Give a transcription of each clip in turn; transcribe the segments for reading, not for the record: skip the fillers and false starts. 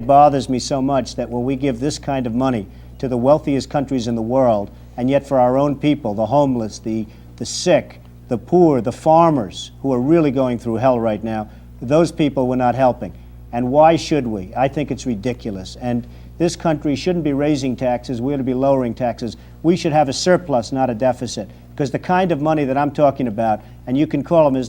It bothers me so much that when we give this kind of money to the wealthiest countries in the world, and yet for our own people, the homeless, the sick, the poor, the farmers who are really going through hell right now, those people we're not helping. And why should we? I think it's ridiculous. And this country shouldn't be raising taxes. We ought to be lowering taxes. We should have a surplus, not a deficit. Because the kind of money that I'm talking about, and you can call them, as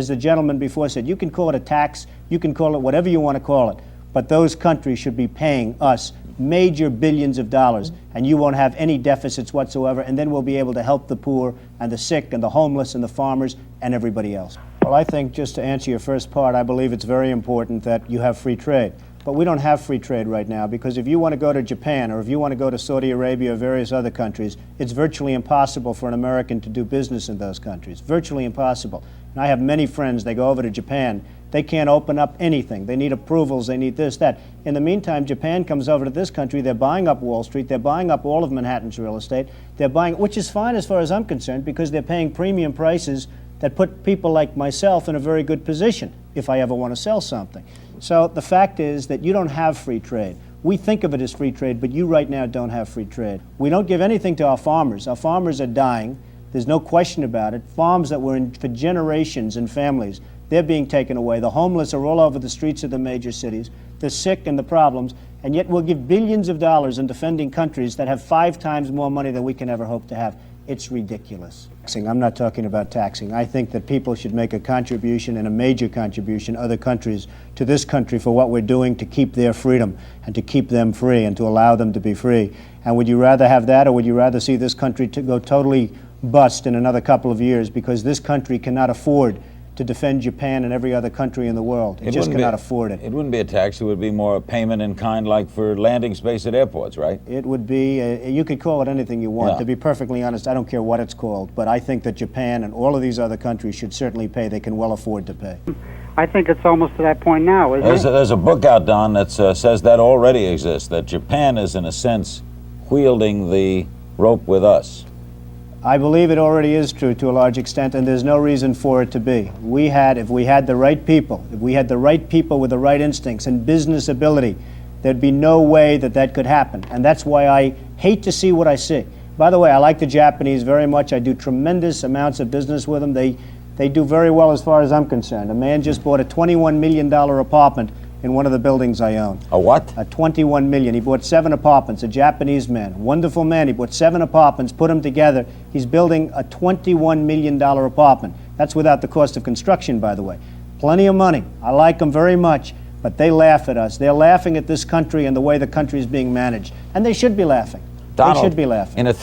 the gentleman before said, you can call it a tax, you can call it whatever you want to call it. But those countries should be paying us major billions of dollars, and you won't have any deficits whatsoever, and then we'll be able to help the poor and the sick and the homeless and the farmers and everybody else. Well, I think, just to answer your first part, I believe it's very important that you have free trade. But we don't have free trade right now, because if you want to go to Japan or if you want to go to Saudi Arabia or various other countries, it's virtually impossible for an American to do business in those countries. Virtually impossible. And I have many friends, they go over to Japan. They can't open up anything. They need approvals, they need this, that. In the meantime, Japan comes over to this country, they're buying up Wall Street, they're buying up all of Manhattan's real estate, they're buying, which is fine as far as I'm concerned, because they're paying premium prices that put people like myself in a very good position if I ever want to sell something. So the fact is that you don't have free trade. We think of it as free trade, but you right now don't have free trade. We don't give anything to our farmers. Our farmers are dying. There's no question about it. Farms that were in for generations and families, they're being taken away. The homeless are all over the streets of the major cities. The sick and the problems, and yet we'll give billions of dollars in defending countries that have 5 times more money than we can ever hope to have. It's ridiculous. I'm not talking about taxing. I think that people should make a contribution, and a major contribution, other countries, to this country for what we're doing to keep their freedom and to keep them free and to allow them to be free. And would you rather have that, or would you rather see this country to go totally bust in another couple of years, because this country cannot afford to defend Japan and every other country in the world? It just cannot afford it. It wouldn't be a tax. It would be more a payment in kind, like for landing space at airports, right? It would be, you could call it anything you want. Yeah. To be perfectly honest, I don't care what it's called, but I think that Japan and all of these other countries should certainly pay. They can well afford to pay. I think it's almost to that point now, isn't it? There's a book out, Don, that says that already exists, that Japan is, in a sense, wielding the rope with us. I believe it already is true to a large extent, and there's no reason for it to be. If we had the right people, if we had the right people with the right instincts and business ability, there'd be no way that that could happen. And that's why I hate to see what I see. By the way, I like the Japanese very much. I do tremendous amounts of business with them. They do very well as far as I'm concerned. A man just bought a $21 million apartment in one of the buildings I own. A what? A $21 million. He bought 7 apartments, a Japanese man, wonderful man. He bought 7 apartments, put them together. He's building a $21 million apartment. That's without the cost of construction, by the way. Plenty of money. I like them very much, but they laugh at us. They're laughing at this country and the way the country is being managed. And they should be laughing. Donald, they should be laughing. In a